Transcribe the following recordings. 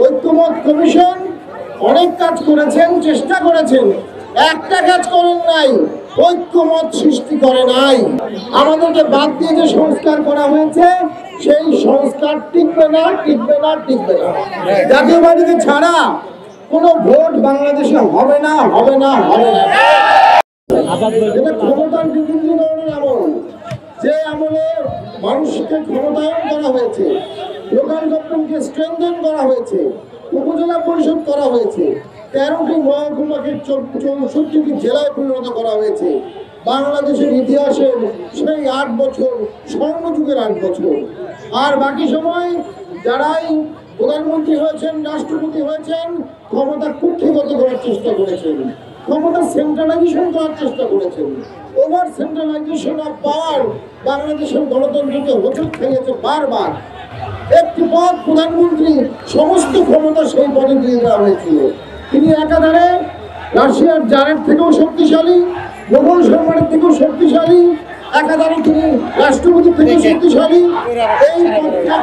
ঐক্যমত কমিশন অনেক কাজ করেছেন, চেষ্টা করেছেন, একটা কাজ করেন নাই, ঐক্যমত সৃষ্টি করে নাই। আমাদেরকে বাদ দিয়ে যে সংস্কার করা হয়েছে সেই সংস্কার টিকবে না, টিকবে না, টিকবে না। জাতীয় পার্টিকে ছাড়া কোনো ভোট বাংলাদেশে হবে না, হবে না, হবে না। এটা ক্ষমতার বিকেন্দ্রীকরণের আমল, যে আমলে মানুষকে ক্ষমতায়ন করা হয়েছে, লোকাল গভর্নমেন্টকে স্ট্রেংথেন করা হয়েছে, উপজেলা পরিষদ করা হয়েছে, 13টি মহকুমাকে 64টি জেলায় পরিণত করা হয়েছে। বাংলাদেশের ইতিহাসের সেই 8 বছর, স্বর্ণযুগের 8 বছর। আর বাকি সময় যারাই প্রধানমন্ত্রী হয়েছেন, রাষ্ট্রপতি হয়েছেন, ক্ষমতা কুক্ষিগত করার চেষ্টা করেছেন, ক্ষমতা সেন্ট্রালাইজেশন করার চেষ্টা করেছেন। ওভার সেন্ট্রালাইজেশন অফ পাওয়ার বাংলাদেশের গণতন্ত্রকে হোঁচট খেয়েছে বারবার। একটি পদ প্রধানমন্ত্রী, সমস্ত ক্ষমতা সেই পদে দিয়ে দেওয়া হয়েছিল। তিনি একাধারে রাশিয়ার জারের থেকেও শক্তিশালী, মোগল সম্রাটের থেকেও শক্তিশালী, একাধারে তিনি রাষ্ট্রপতির থেকেও শক্তিশালী। এই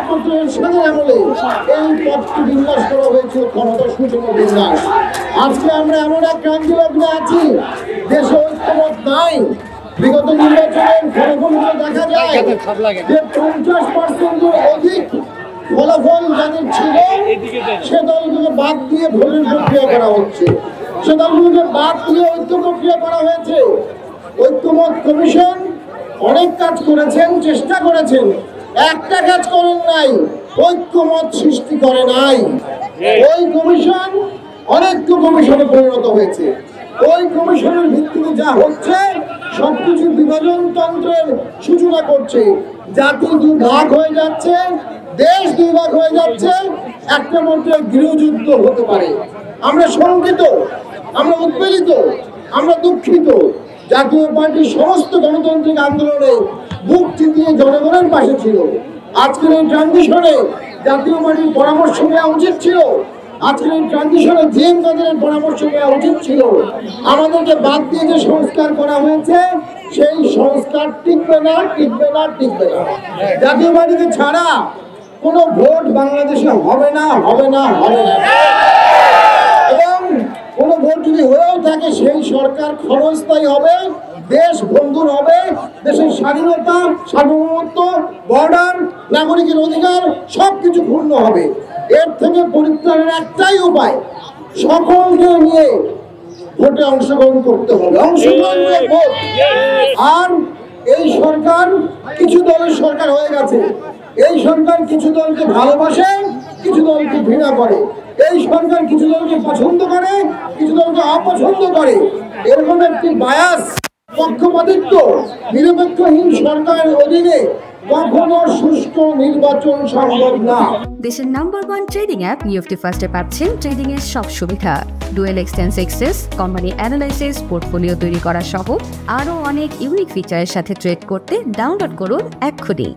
পদের সাথে আমলে এই পদটি বিন্যাস করা হয়েছিল ক্ষমতার সুষম বিন্যাস। আজকে আমরা এমন এক ক্রান্তি লগ্নে আছি, দেশে ঐক্যমত নাই। বিগত নির্বাচনের ফলাফলগুলো দেখা যায় যে 50% অধিক ফলাফল যাদের ছিল সে দলগুলোকে বাদ দিয়ে ভোটের প্রক্রিয়া করা হচ্ছে, সে দলগুলোকে বাদ দিয়ে ঐক্য প্রক্রিয়া করা হয়েছে। ঐক্যমত কমিশন অনেক কাজ করেছেন, চেষ্টা করেছেন, একটা কাজ করেন নাই, ঐক্যমত সৃষ্টি করে নাই। ওই কমিশন অনেক কমিশনে পরিণত হয়েছে। ওই কমিশনের ভিত্তিতে যা হচ্ছে সবকিছু বিভাজন তন্ত্রের সূচনা করছে। জাতি দুই ভাগ হয়ে যাচ্ছে, দেশ দুই ভাগ হয়ে যাচ্ছে, একটা মধ্যে গৃহযুদ্ধ হতে পারে। আমরা শঙ্কিত, আমরা উদ্বেলিত, আমরা দুঃখিত। জাতীয় পার্টির সমস্ত গণতান্ত্রিক আন্দোলনে বুক চিতিয়ে জনগণের পাশে ছিল। আজকের এই ট্রানজিশনে জাতীয় পার্টির পরামর্শ নেওয়া উচিত ছিল। আজকের এই ট্রানজিশনে জিএম কাদেরের পরামর্শ নেওয়া উচিত ছিল। আমাদেরকে বাদ দিয়ে যে সংস্কার করা হয়েছে সেই সংস্কার টিকবে না, টিকবে না, টিকবে না। জাতীয় পার্টিকে ছাড়া কোনো ভোট বাংলাদেশে হবে না, হবে না, হবে না। এবং কোনো ভোট যদি হয়েও থাকে সেই সরকার ক্ষণস্থায়ী হবে, দেশ বন্ধুর হবে, দেশের স্বাধীনতা, সার্বভৌমত্ব, বর্ডার, নাগরিকের অধিকার সবকিছু ক্ষুণ্ণ হবে। এর থেকে পরিত্রাণের একটাই উপায়, সকলকে নিয়ে ভোটে অংশগ্রহণ করতে হবে, অংশগ্রহণ করে ভোট। আর এই সরকার কিছু দলের সরকার হয়ে গেছে। এই সরকার কিছু দলকে ভালোবাসে, কিছু দলকে ঘৃণা করে। এই সরকার কিছু দলকে পছন্দ করে, কিছু দলকে অপছন্দ করে। এরকম একটি বায়াস, পক্ষপাতিত্ব, নিরপেক্ষহীন সরকারের অধীনে কখনো সুষ্ঠু নির্বাচন সম্ভব না। দেশের নাম্বার 1 ট্রেডিং অ্যাপ নিফটি ফার্স্টে পাচ্ছেন ট্রেডিং এর সব সুবিধা, dual এক্সটেন্স access, company analysis, portfolio তৈরি করা সহ আরও অনেক ইউনিক ফিচারের সাথে ট্রেড করতে ডাউনলোড করুন এক্ষুনি।